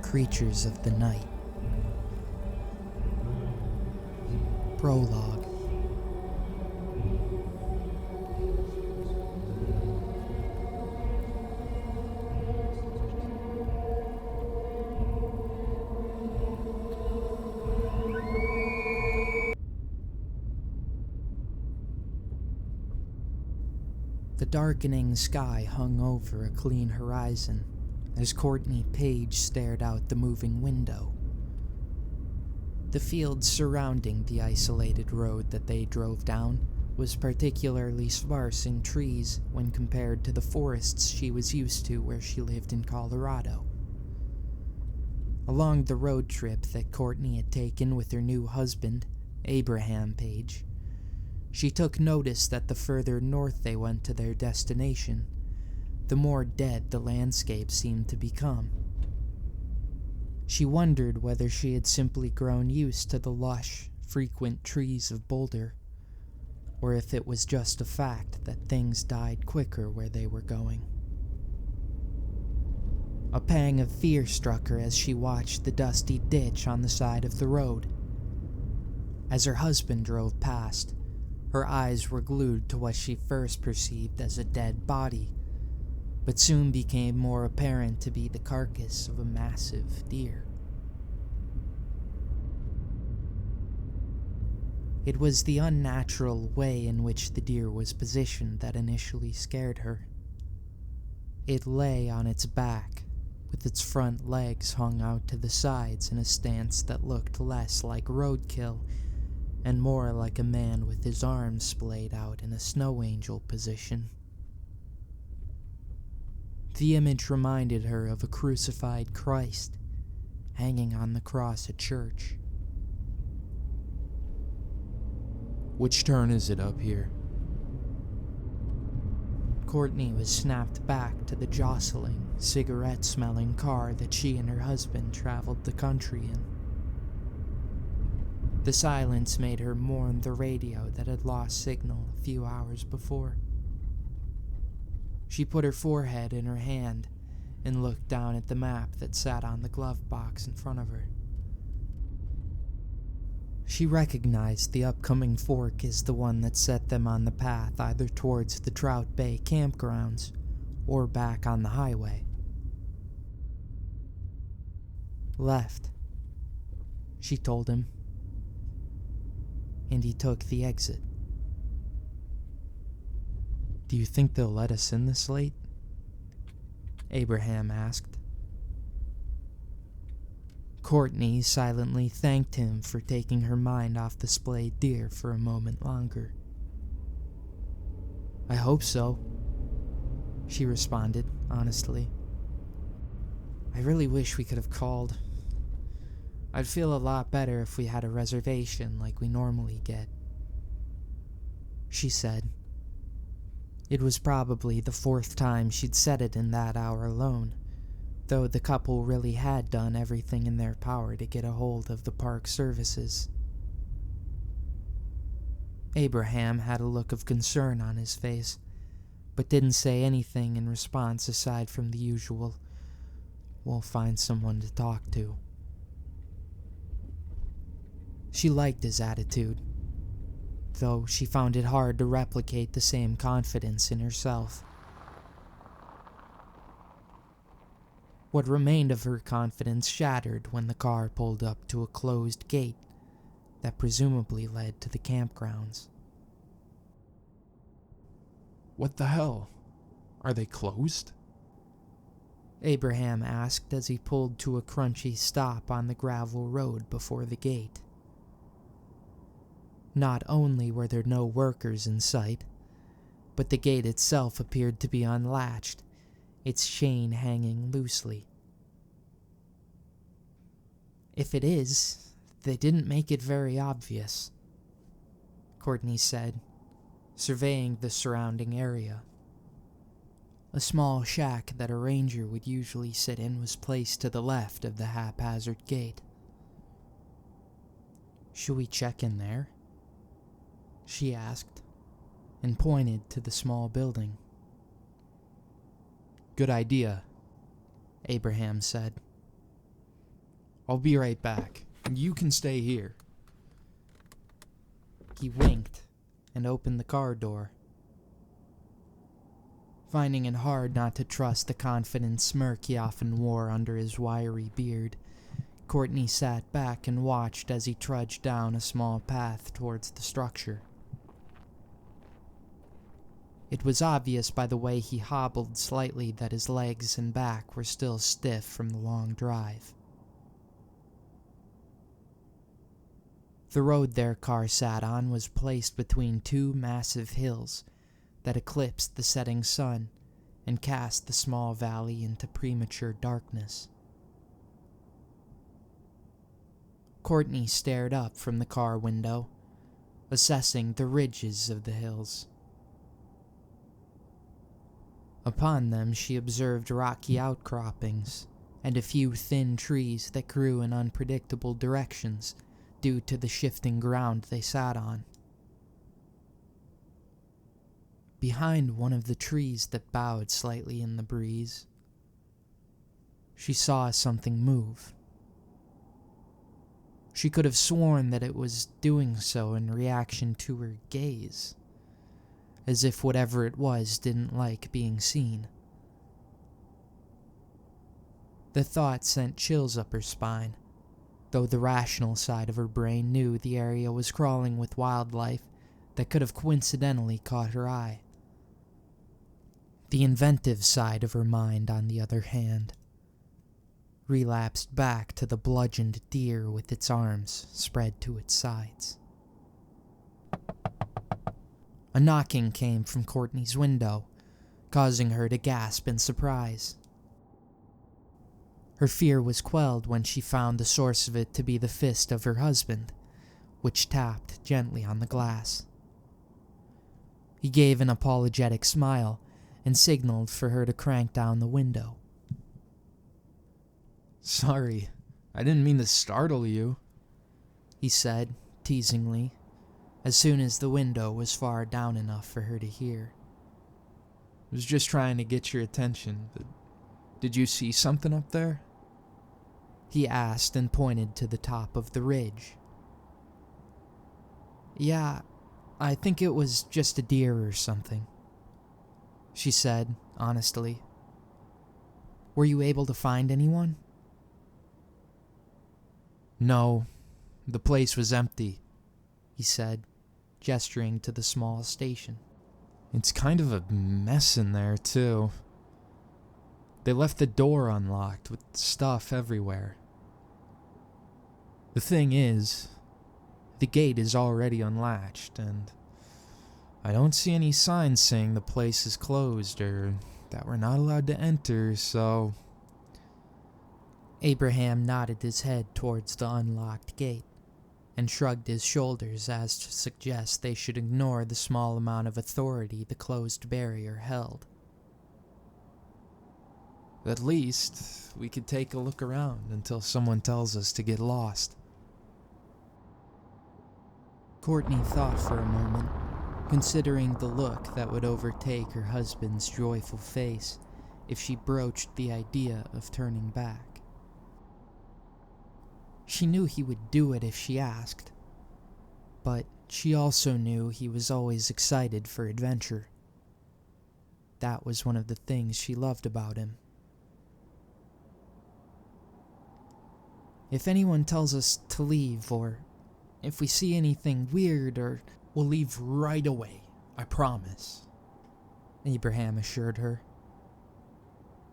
Creatures of the Night. Prologue. The darkening sky hung over a clean horizon as Courtney Page stared out the moving window. The field surrounding the isolated road that they drove down was particularly sparse in trees when compared to the forests she was used to where she lived in Colorado. Along the road trip that Courtney had taken with her new husband, Abraham Page, she took notice that the further north they went to their destination, the more dead the landscape seemed to become. She wondered whether she had simply grown used to the lush, frequent trees of Boulder, or if it was just a fact that things died quicker where they were going. A pang of fear struck her as she watched the dusty ditch on the side of the road. As her husband drove past, her eyes were glued to what she first perceived as a dead body, but soon became more apparent to be the carcass of a massive deer. It was the unnatural way in which the deer was positioned that initially scared her. It lay on its back, with its front legs hung out to the sides in a stance that looked less like roadkill and more like a man with his arms splayed out in a snow angel position. The image reminded her of a crucified Christ hanging on the cross at church. Which turn is it up here? Courtney was snapped back to the jostling, cigarette-smelling car that she and her husband traveled the country in. The silence made her mourn the radio that had lost signal a few hours before. She put her forehead in her hand and looked down at the map that sat on the glove box in front of her. She recognized the upcoming fork as the one that set them on the path either towards the Trout Bay campgrounds or back on the highway. Left, she told him, and he took the exit. Do you think they'll let us in this late? Abraham asked. Courtney silently thanked him for taking her mind off the splayed deer for a moment longer. I hope so, she responded honestly. I really wish we could have called. I'd feel a lot better if we had a reservation like we normally get, she said. It was probably the fourth time she'd said it in that hour alone, though the couple really had done everything in their power to get a hold of the park services. Abraham had a look of concern on his face, but didn't say anything in response aside from the usual, "We'll find someone to talk to." She liked his attitude, though she found it hard to replicate the same confidence in herself. What remained of her confidence shattered when the car pulled up to a closed gate that presumably led to the campgrounds. What the hell? Are they closed? Abraham asked as he pulled to a crunchy stop on the gravel road before the gate. Not only were there no workers in sight, but the gate itself appeared to be unlatched, its chain hanging loosely. If it is, they didn't make it very obvious, Courtney said, surveying the surrounding area. A small shack that a ranger would usually sit in was placed to the left of the haphazard gate. Should we check in there? She asked, and pointed to the small building. Good idea, Abraham said. I'll be right back. You can stay here. He winked and opened the car door. Finding it hard not to trust the confident smirk he often wore under his wiry beard, Courtney sat back and watched as he trudged down a small path towards the structure. It was obvious by the way he hobbled slightly that his legs and back were still stiff from the long drive. The road their car sat on was placed between two massive hills that eclipsed the setting sun and cast the small valley into premature darkness. Courtney stared up from the car window, assessing the ridges of the hills. Upon them she observed rocky outcroppings and a few thin trees that grew in unpredictable directions due to the shifting ground they sat on. Behind one of the trees that bowed slightly in the breeze, she saw something move. She could have sworn that it was doing so in reaction to her gaze, as if whatever it was didn't like being seen. The thought sent chills up her spine, though the rational side of her brain knew the area was crawling with wildlife that could have coincidentally caught her eye. The inventive side of her mind, on the other hand, relapsed back to the bludgeoned deer with its arms spread to its sides. A knocking came from Courtney's window, causing her to gasp in surprise. Her fear was quelled when she found the source of it to be the fist of her husband, which tapped gently on the glass. He gave an apologetic smile and signaled for her to crank down the window. Sorry, I didn't mean to startle you, he said, teasingly, as soon as the window was far down enough for her to hear. I was just trying to get your attention, but did you see something up there? He asked and pointed to the top of the ridge. Yeah, I think it was just a deer or something, she said, honestly. Were you able to find anyone? No, the place was empty, he said, gesturing to the small station. It's kind of a mess in there, too. They left the door unlocked with stuff everywhere. The thing is, the gate is already unlatched, and I don't see any signs saying the place is closed or that we're not allowed to enter, so... Abraham nodded his head towards the unlocked gate and shrugged his shoulders as to suggest they should ignore the small amount of authority the closed barrier held. At least, we could take a look around until someone tells us to get lost. Courtney thought for a moment, considering the look that would overtake her husband's joyful face if she broached the idea of turning back. She knew he would do it if she asked, but she also knew he was always excited for adventure. That was one of the things she loved about him. If anyone tells us to leave, or if we see anything weird, or... We'll leave right away, I promise, Abraham assured her.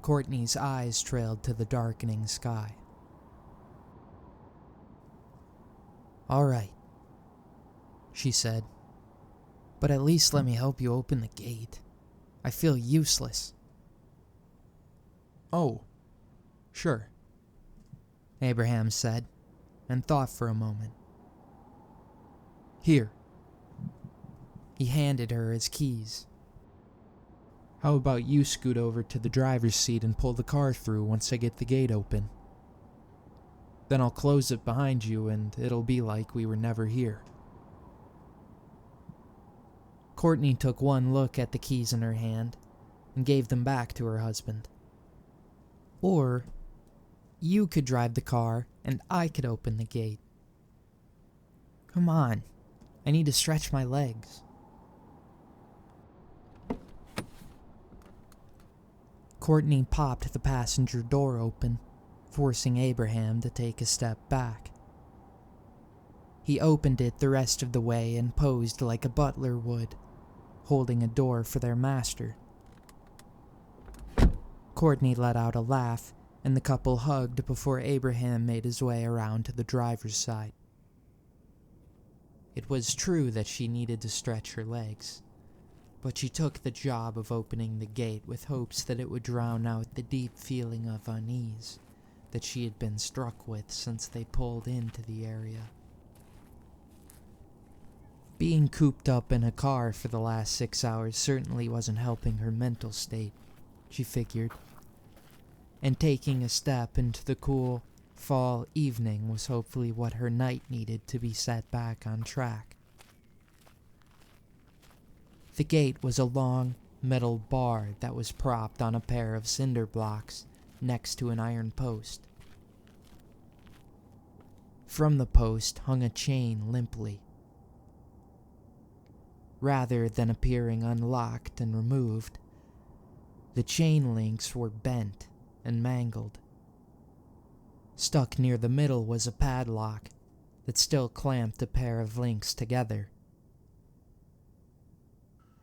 Courtney's eyes trailed to the darkening sky. All right, she said, but at least let me help you open the gate. I feel useless. Oh, sure, Abraham said, and thought for a moment. Here. He handed her his keys. How about you scoot over to the driver's seat and pull the car through once I get the gate open? Then I'll close it behind you and it'll be like we were never here. Courtney took one look at the keys in her hand and gave them back to her husband. Or, you could drive the car and I could open the gate. Come on, I need to stretch my legs. Courtney popped the passenger door open, forcing Abraham to take a step back. He opened it the rest of the way and posed like a butler would, holding a door for their master. Courtney let out a laugh, and the couple hugged before Abraham made his way around to the driver's side. It was true that she needed to stretch her legs, but she took the job of opening the gate with hopes that it would drown out the deep feeling of unease that she had been struck with since they pulled into the area. Being cooped up in a car for the last 6 hours certainly wasn't helping her mental state, she figured, and taking a step into the cool fall evening was hopefully what her night needed to be set back on track. The gate was a long, metal bar that was propped on a pair of cinder blocks next to an iron post. From the post hung a chain limply. Rather than appearing unlocked and removed, the chain links were bent and mangled. Stuck near the middle was a padlock that still clamped a pair of links together.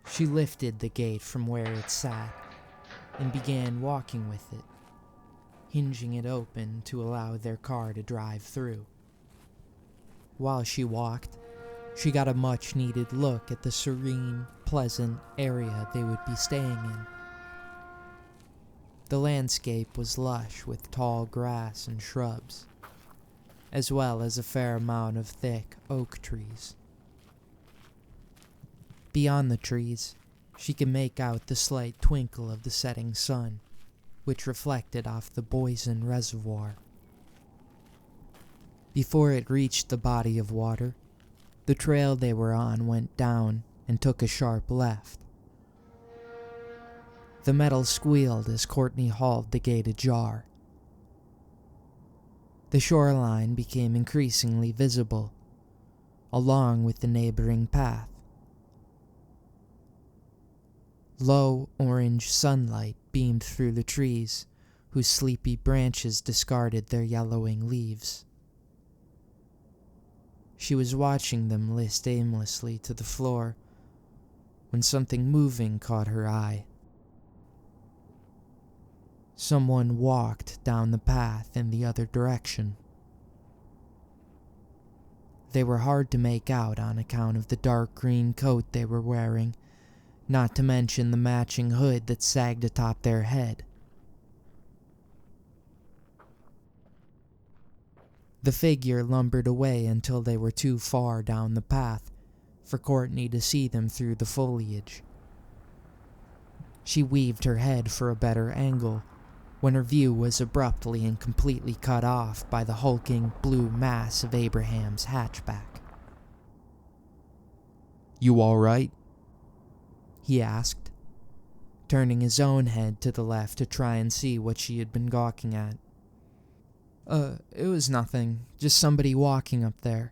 She lifted the gate from where it sat and began walking with it, hinging it open to allow their car to drive through. While she walked, she got a much-needed look at the serene, pleasant area they would be staying in. The landscape was lush with tall grass and shrubs, as well as a fair amount of thick oak trees. Beyond the trees, she could make out the slight twinkle of the setting sun, which reflected off the Boysen Reservoir. Before it reached the body of water, the trail they were on went down and took a sharp left. The metal squealed as Courtney hauled the gate ajar. The shoreline became increasingly visible, along with the neighboring path. Low orange sunlight beamed through the trees, whose sleepy branches discarded their yellowing leaves. She was watching them list aimlessly to the floor when something moving caught her eye. Someone walked down the path in the other direction. They were hard to make out on account of the dark green coat they were wearing, not to mention the matching hood that sagged atop their head. The figure lumbered away until they were too far down the path for Courtney to see them through the foliage. She weaved her head for a better angle, when her view was abruptly and completely cut off by the hulking blue mass of Abraham's hatchback. You all right? He asked, turning his own head to the left to try and see what she had been gawking at. It was nothing, just somebody walking up there.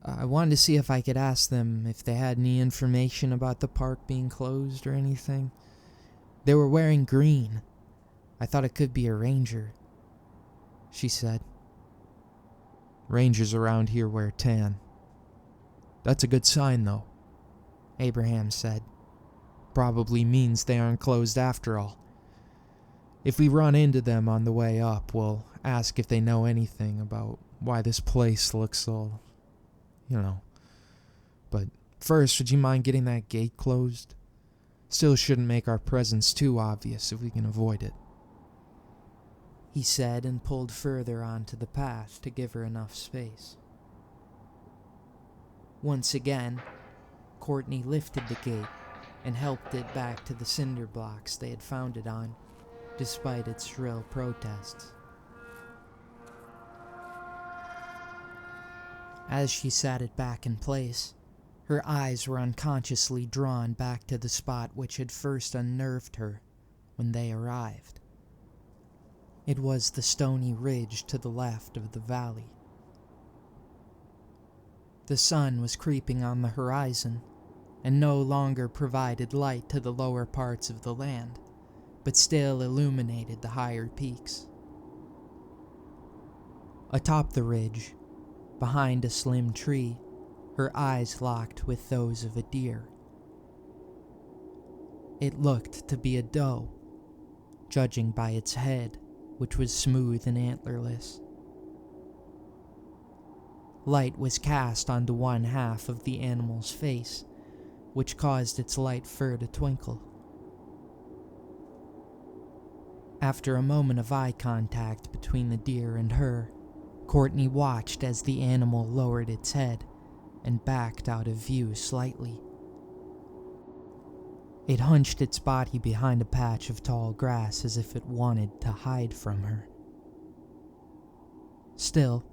I wanted to see if I could ask them if they had any information about the park being closed or anything. They were wearing green. I thought it could be a ranger, she said. Rangers around here wear tan. That's a good sign, though, Abraham said. Probably means they aren't closed after all. If we run into them on the way up, we'll ask if they know anything about why this place looks so, But first, would you mind getting that gate closed? Still shouldn't make our presence too obvious if we can avoid it, he said, and pulled further onto the path to give her enough space. Once again, Courtney lifted the gate and helped it back to the cinder blocks they had found it on, despite its shrill protests. As she sat it back in place, her eyes were unconsciously drawn back to the spot which had first unnerved her when they arrived. It was the stony ridge to the left of the valley. The sun was creeping on the horizon, and no longer provided light to the lower parts of the land, but still illuminated the higher peaks. Atop the ridge, behind a slim tree, her eyes locked with those of a deer. It looked to be a doe, judging by its head, which was smooth and antlerless. Light was cast onto one half of the animal's face, which caused its light fur to twinkle. After a moment of eye contact between the deer and her, Courtney watched as the animal lowered its head and backed out of view slightly. It hunched its body behind a patch of tall grass as if it wanted to hide from her. Still,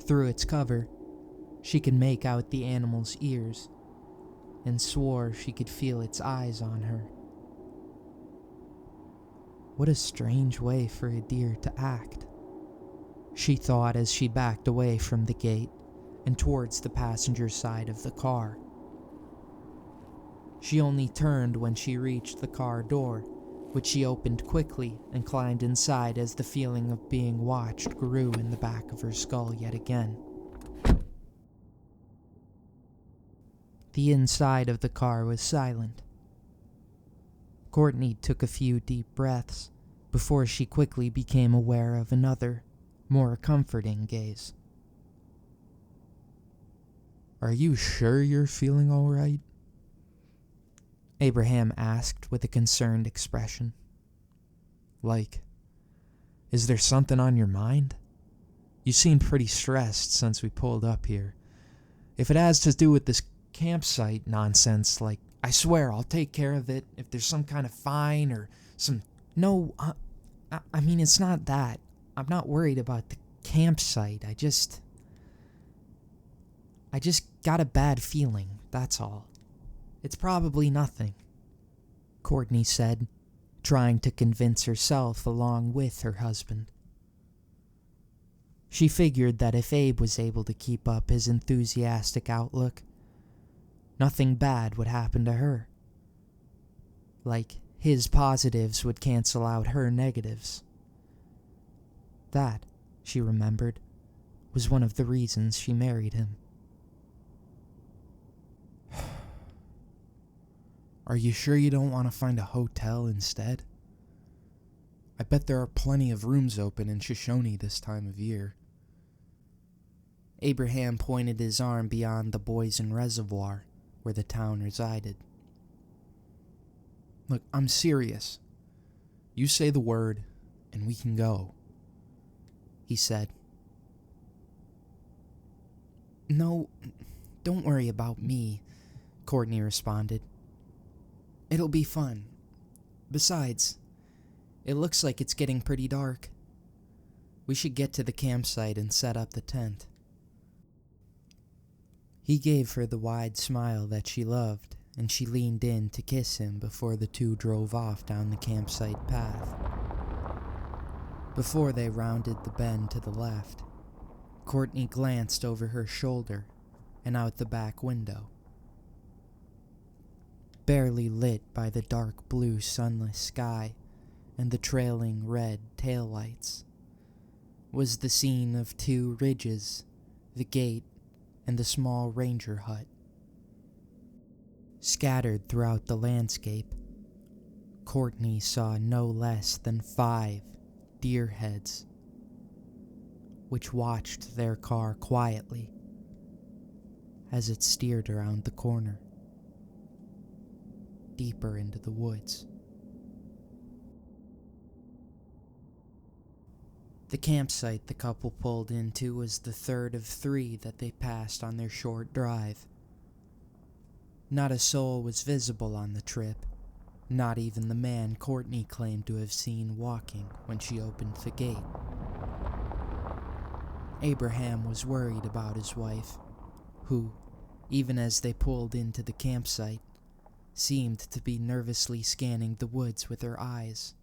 through its cover, she could make out the animal's ears and swore she could feel its eyes on her. What a strange way for a deer to act, she thought as she backed away from the gate and towards the passenger side of the car. She only turned when she reached the car door, which she opened quickly and climbed inside as the feeling of being watched grew in the back of her skull yet again. The inside of the car was silent. Courtney took a few deep breaths before she quickly became aware of another, more comforting gaze. Are you sure you're feeling all right? Abraham asked with a concerned expression. Like, is there something on your mind? You seem pretty stressed since we pulled up here. If it has to do with this campsite nonsense, like, I swear I'll take care of it if there's some kind of fine or some... No, I mean, it's not that. I'm not worried about the campsite. I just got a bad feeling, that's all. It's probably nothing, Courtney said, trying to convince herself along with her husband. She figured that if Abe was able to keep up his enthusiastic outlook, nothing bad would happen to her. Like, his positives would cancel out her negatives. That, she remembered, was one of the reasons she married him. Are you sure you don't want to find a hotel instead? I bet there are plenty of rooms open in Shoshone this time of year. Abraham pointed his arm beyond the Boysen Reservoir, where the town resided. Look, I'm serious. You say the word, and we can go, he said. No, don't worry about me, Courtney responded. It'll be fun. Besides, it looks like it's getting pretty dark. We should get to the campsite and set up the tent. He gave her the wide smile that she loved, and she leaned in to kiss him before the two drove off down the campsite path. Before they rounded the bend to the left, Courtney glanced over her shoulder and out the back window. Barely lit by the dark blue sunless sky and the trailing red taillights, was the scene of two ridges, the gate, and the small ranger hut. Scattered throughout the landscape, Courtney saw no less than 5 deer heads, which watched their car quietly as it steered around the corner, deeper into the woods. The campsite the couple pulled into was the third of 3 that they passed on their short drive. Not a soul was visible on the trip, not even the man Courtney claimed to have seen walking when she opened the gate. Abraham was worried about his wife, who, even as they pulled into the campsite, seemed to be nervously scanning the woods with her eyes.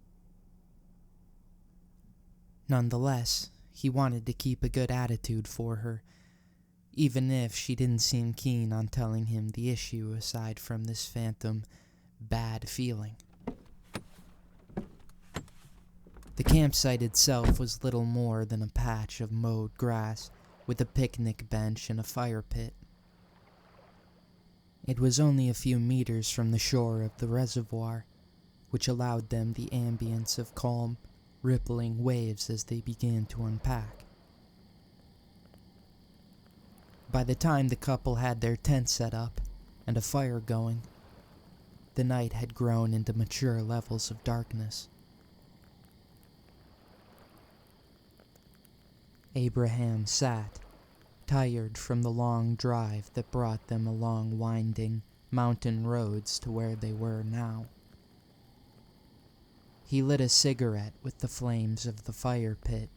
Nonetheless, he wanted to keep a good attitude for her, even if she didn't seem keen on telling him the issue aside from this phantom bad feeling. The campsite itself was little more than a patch of mowed grass with a picnic bench and a fire pit. It was only a few meters from the shore of the reservoir, which allowed them the ambience of calm, rippling waves as they began to unpack. By the time the couple had their tent set up and a fire going, the night had grown into mature levels of darkness. Abraham sat, tired from the long drive that brought them along winding mountain roads to where they were now. He lit a cigarette with the flames of the fire pit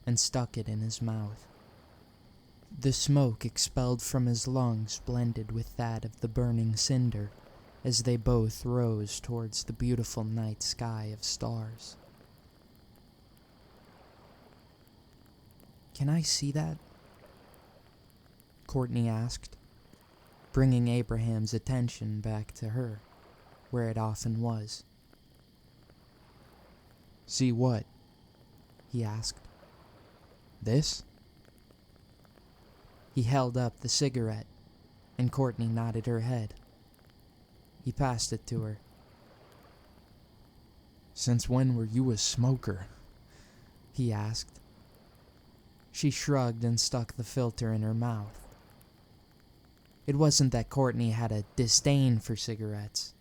and stuck it in his mouth. The smoke expelled from his lungs blended with that of the burning cinder as they both rose towards the beautiful night sky of stars. "Can I see that?" Courtney asked, bringing Abraham's attention back to her, where it often was. "See what?" he asked. "This?" He held up the cigarette, and Courtney nodded her head. He passed it to her. "Since when were you a smoker?" he asked. She shrugged and stuck the filter in her mouth. It wasn't that Courtney had a disdain for cigarettes.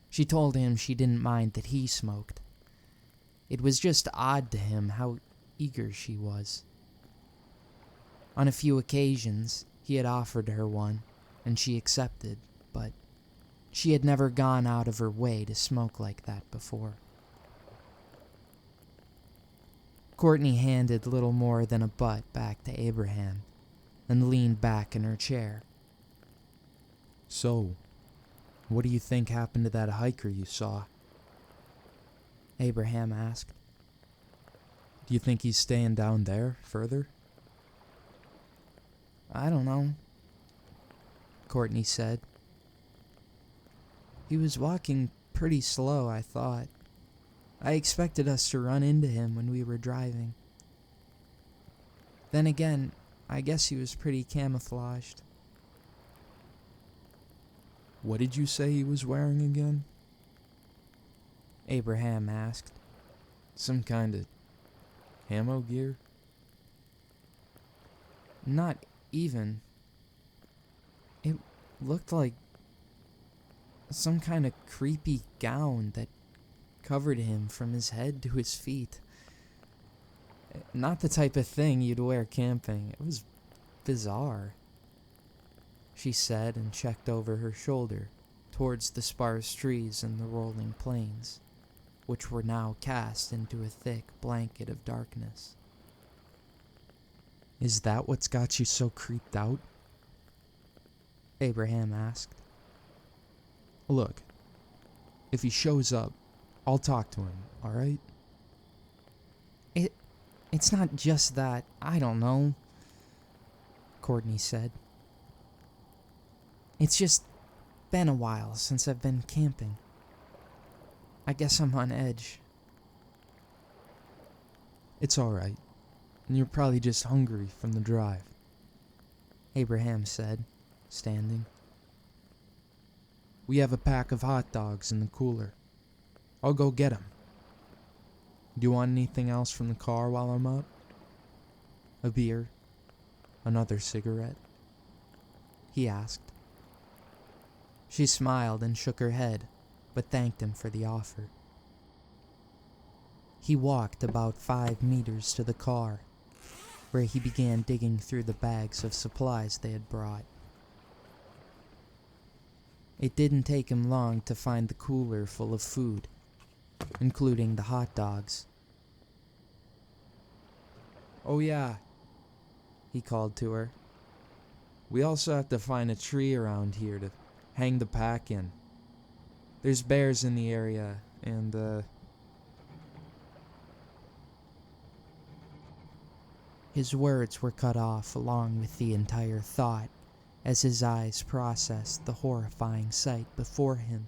She told him she didn't mind that he smoked. It was just odd to him how eager she was. On a few occasions, he had offered her one, and she accepted, but she had never gone out of her way to smoke like that before. Courtney handed little more than a butt back to Abraham and leaned back in her chair. "So, what do you think happened to that hiker you saw?" Abraham asked. "Do you think he's staying down there further?" "I don't know," Courtney said. "He was walking pretty slow, I thought. I expected us to run into him when we were driving. Then again, I guess he was pretty camouflaged." "What did you say he was wearing again?" Abraham asked. "Some kind of camo gear?" "Not even. It looked like some kind of creepy gown that covered him from his head to his feet. Not the type of thing you'd wear camping. It was bizarre," she said and checked over her shoulder towards the sparse trees and the rolling plains, which were now cast into a thick blanket of darkness. "Is that what's got you so creeped out?" Abraham asked. "Look, if he shows up, I'll talk to him, alright?" It's not just that. I don't know," Courtney said. "It's just been a while since I've been camping. I guess I'm on edge." "It's alright. And you're probably just hungry from the drive," Abraham said, standing. "We have a pack of hot dogs in the cooler. I'll go get 'em. Do you want anything else from the car while I'm up?" "A beer? "Another cigarette?" he asked. She smiled and shook her head, but thanked him for the offer. He walked about 5 meters to the car, where he began digging through the bags of supplies they had brought. It didn't take him long to find the cooler full of food, including the hot dogs. "Oh yeah," he called to her. "We also have to find a tree around here to hang the pack in. There's bears in the area, and His words were cut off along with the entire thought as his eyes processed the horrifying sight before him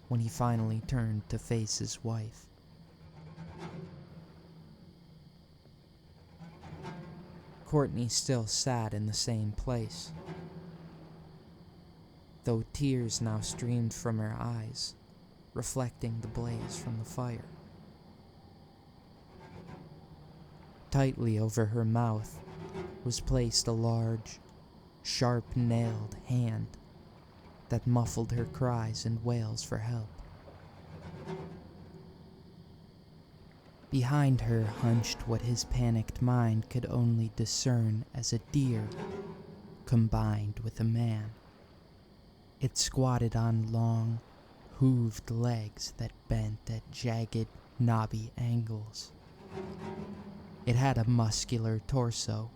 when he finally turned to face his wife. Courtney still sat in the same place, though tears now streamed from her eyes, reflecting the blaze from the fire. Tightly over her mouth was placed a large, sharp-nailed hand that muffled her cries and wails for help. Behind her hunched what his panicked mind could only discern as a deer combined with a man. It squatted on long, hooved legs that bent at jagged, knobby angles. It had a muscular torso,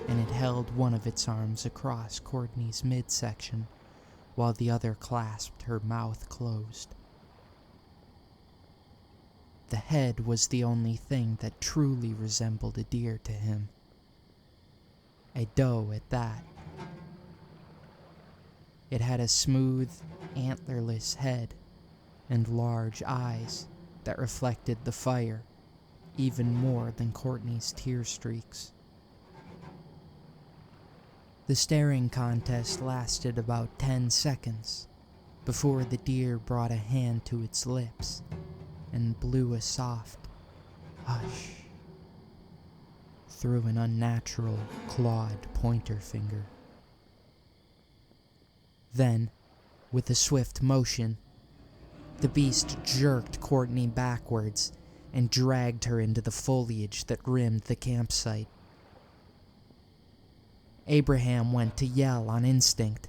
and it held one of its arms across Courtney's midsection while the other clasped her mouth closed. The head was the only thing that truly resembled a deer to him. A doe at that. It had a smooth, antlerless head and large eyes that reflected the fire even more than Courtney's tear streaks. The staring contest lasted about 10 seconds before the deer brought a hand to its lips and blew a soft hush through an unnatural, clawed pointer finger. Then, with a swift motion, the beast jerked Courtney backwards and dragged her into the foliage that rimmed the campsite. Abraham went to yell on instinct,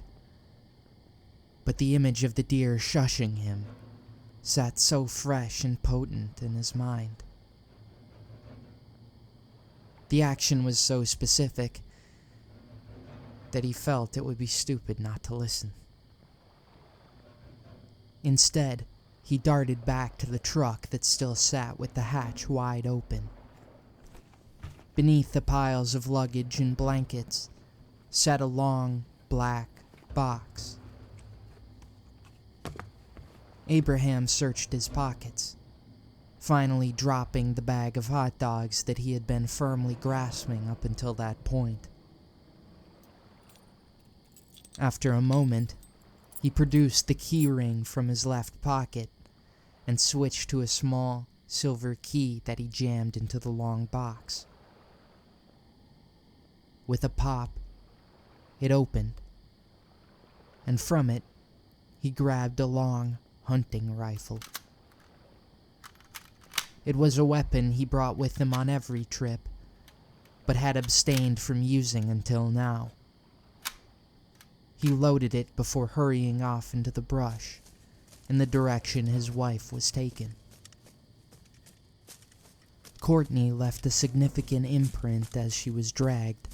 but the image of the deer shushing him sat so fresh and potent in his mind. The action was so specific that he felt it would be stupid not to listen. Instead, he darted back to the truck that still sat with the hatch wide open. Beneath the piles of luggage and blankets sat a long, black box. Abraham searched his pockets, finally dropping the bag of hot dogs that he had been firmly grasping up until that point. After a moment, he produced the key ring from his left pocket and switched to a small, silver key that he jammed into the long box. With a pop, it opened, and from it, he grabbed a long hunting rifle. It was a weapon he brought with him on every trip, but had abstained from using until now. He loaded it before hurrying off into the brush, in the direction his wife was taken. Courtney left a significant imprint as she was dragged,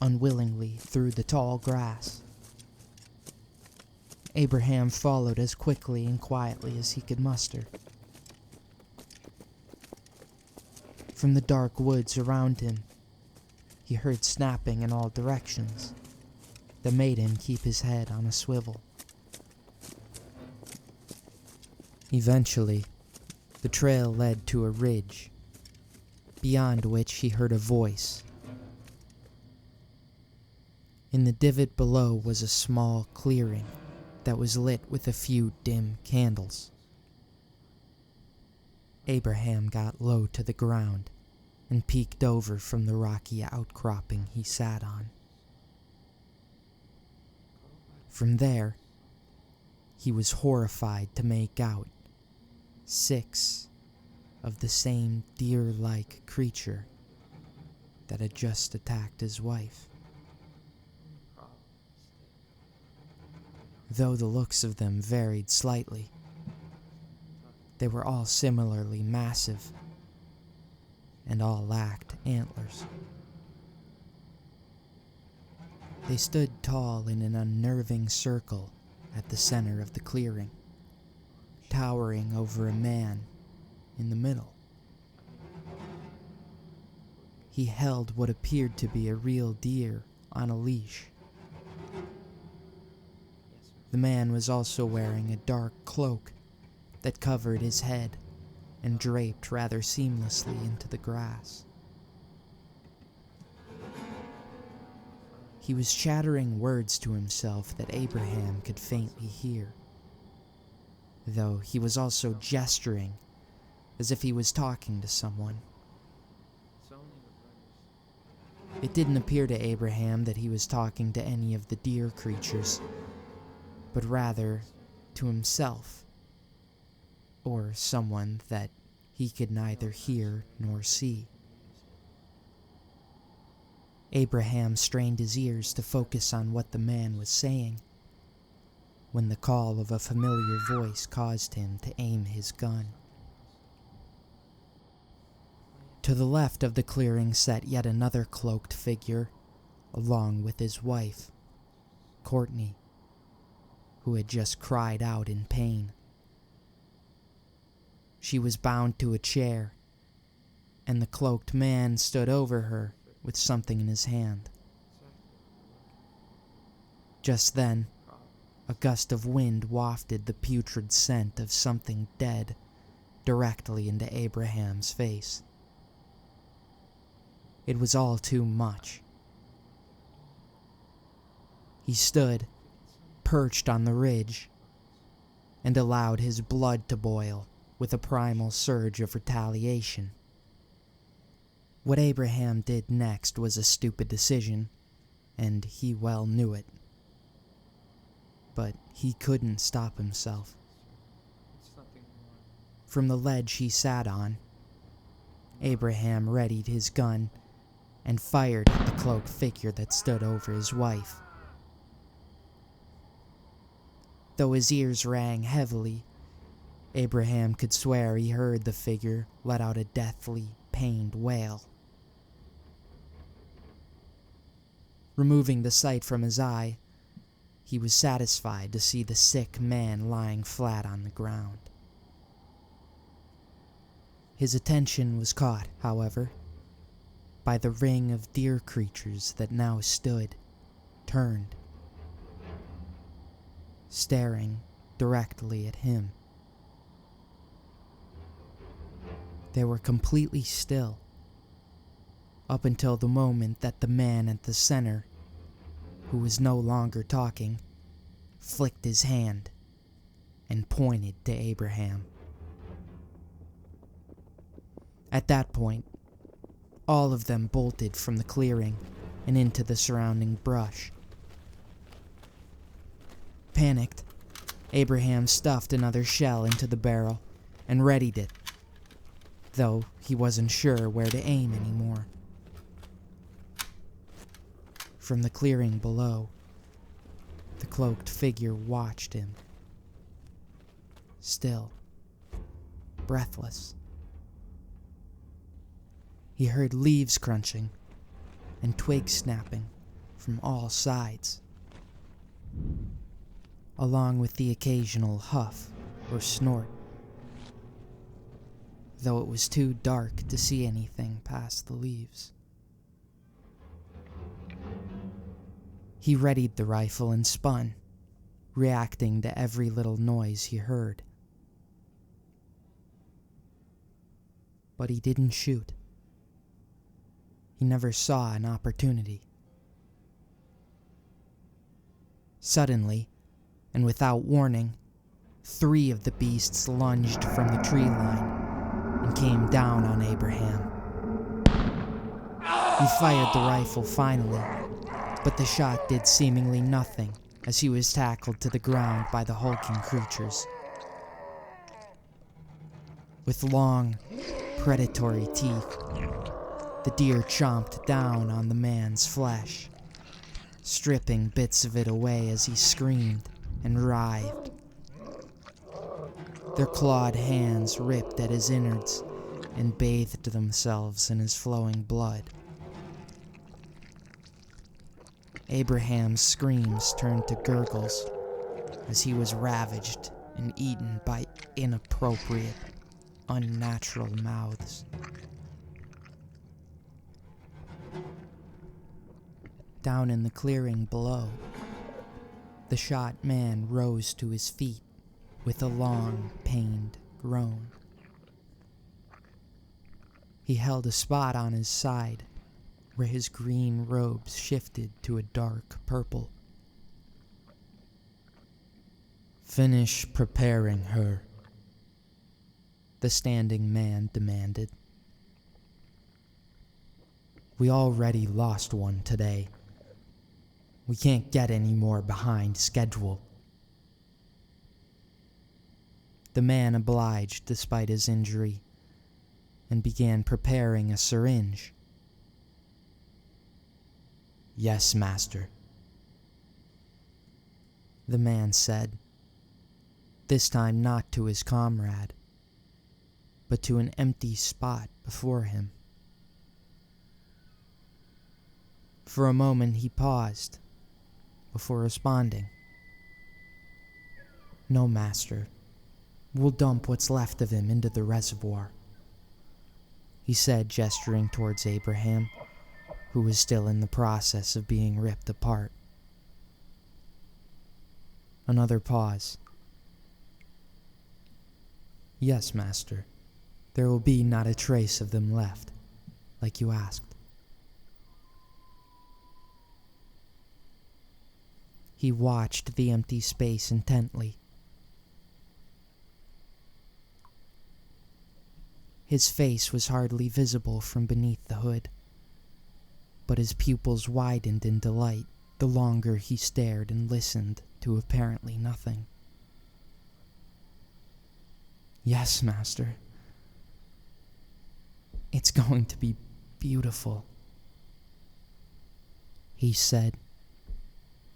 unwillingly, through the tall grass. Abraham followed as quickly and quietly as he could muster. From the dark woods around him, he heard snapping in all directions that made him keep his head on a swivel. Eventually, the trail led to a ridge, beyond which he heard a voice. In the divot below was a small clearing that was lit with a few dim candles. Abraham got low to the ground and peeked over from the rocky outcropping he sat on. From there, he was horrified to make out 6 of the same deer-like creature that had just attacked his wife. Though the looks of them varied slightly, they were all similarly massive, and all lacked antlers. They stood tall in an unnerving circle at the center of the clearing, towering over a man in the middle. he held what appeared to be a real deer on a leash. The man was also wearing a dark cloak that covered his head and draped rather seamlessly into the grass. He was chattering words to himself that Abraham could faintly hear, though he was also gesturing as if he was talking to someone. It didn't appear to Abraham that he was talking to any of the deer creatures, but rather to himself, or someone that he could neither hear nor see. Abraham strained his ears to focus on what the man was saying, when the call of a familiar voice caused him to aim his gun. To the left of the clearing sat yet another cloaked figure, along with his wife, Courtney, who had just cried out in pain. She was bound to a chair, and the cloaked man stood over her with something in his hand. Just then, a gust of wind wafted the putrid scent of something dead directly into Abraham's face. It was all too much. He stood, perched on the ridge, and allowed his blood to boil with a primal surge of retaliation. What Abraham did next was a stupid decision, and he well knew it. But he couldn't stop himself. From the ledge he sat on, Abraham readied his gun and fired at the cloaked figure that stood over his wife. Though his ears rang heavily, Abraham could swear he heard the figure let out a deathly, pained wail. Removing the sight from his eye, he was satisfied to see the sick man lying flat on the ground. His attention was caught, however, by the ring of deer creatures that now stood, turned, staring directly at him. They were completely still, up until the moment that the man at the center, who was no longer talking, flicked his hand and pointed to Abraham. At that point, all of them bolted from the clearing and into the surrounding brush. Panicked, Abraham stuffed another shell into the barrel and readied it, though he wasn't sure where to aim anymore. From the clearing below, the cloaked figure watched him, still, breathless. He heard leaves crunching and twigs snapping from all sides, along with the occasional huff or snort, though it was too dark to see anything past the leaves. He readied the rifle and spun, reacting to every little noise he heard. But he didn't shoot. He never saw an opportunity. Suddenly, and without warning, 3 of the beasts lunged from the tree line and came down on Abraham. He fired the rifle finally, but the shot did seemingly nothing as he was tackled to the ground by the hulking creatures. With long, predatory teeth, the deer chomped down on the man's flesh, stripping bits of it away as he screamed and writhed. Their clawed hands ripped at his innards and bathed themselves in his flowing blood. Abraham's screams turned to gurgles as he was ravaged and eaten by inappropriate, unnatural mouths. Down in the clearing below, the shot man rose to his feet with a long, pained groan. He held a spot on his side where his green robes shifted to a dark purple. "Finish preparing her," the standing man demanded. "We already lost one today. We can't get any more behind schedule." The man obliged despite his injury and began preparing a syringe. "Yes, master," the man said, this time not to his comrade, but to an empty spot before him. For a moment he paused before responding. "No, master. We'll dump what's left of him into the reservoir," he said, gesturing towards Abraham, who was still in the process of being ripped apart. Another pause. "Yes, master. There will be not a trace of them left, like you asked." He watched the empty space intently. His face was hardly visible from beneath the hood, but his pupils widened in delight the longer he stared and listened to apparently nothing. "Yes, master. It's going to be beautiful," he said,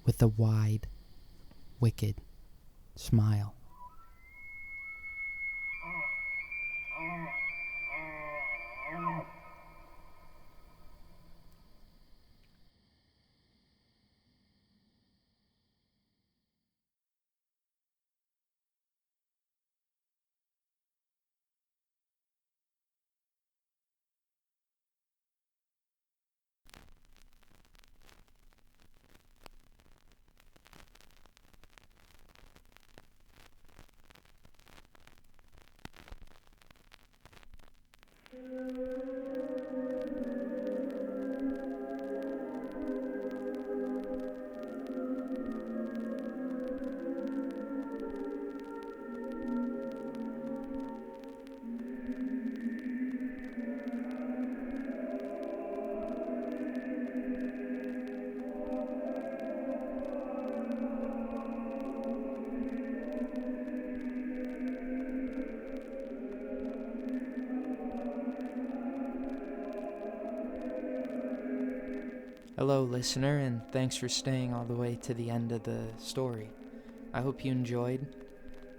with a wide, wicked smile. Hello, listener, and thanks for staying all the way to the end of the story. I hope you enjoyed.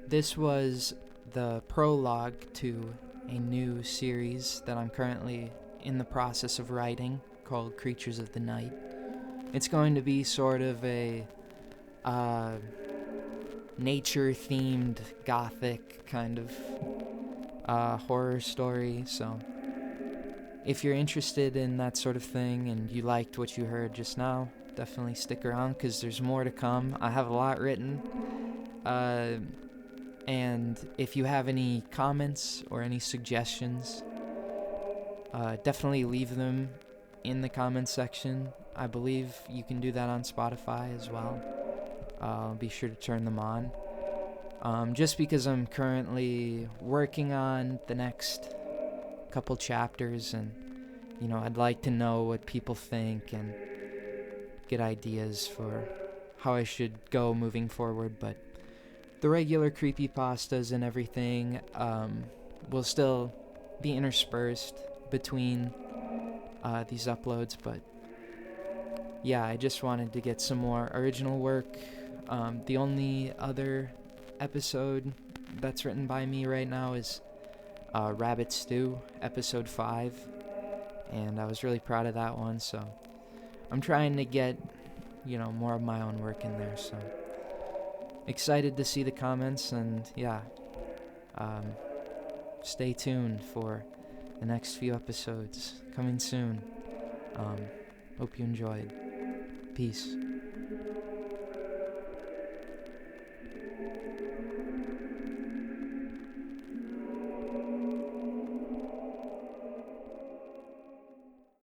This was the prologue to a new series that I'm currently in the process of writing called Creatures of the Night. It's going to be sort of a nature-themed, gothic kind of horror story, so if you're interested in that sort of thing and you liked what you heard just now, definitely stick around because there's more to come. I have a lot written. And if you have any comments or any suggestions, definitely leave them in the comments section. I believe you can do that on Spotify as well. Be sure to turn them on. Just because I'm currently working on the next couple chapters, and I'd like to know what people think and get ideas for how I should go moving forward. But the regular creepypastas and everything will still be interspersed between these uploads. But yeah, I just wanted to get some more original work. The only other episode that's written by me right now is Rabbit Stew, episode 5, and I was really proud of that one, so I'm trying to get, more of my own work in there, so excited to see the comments, and yeah, stay tuned for the next few episodes coming soon. Hope you enjoyed. Peace.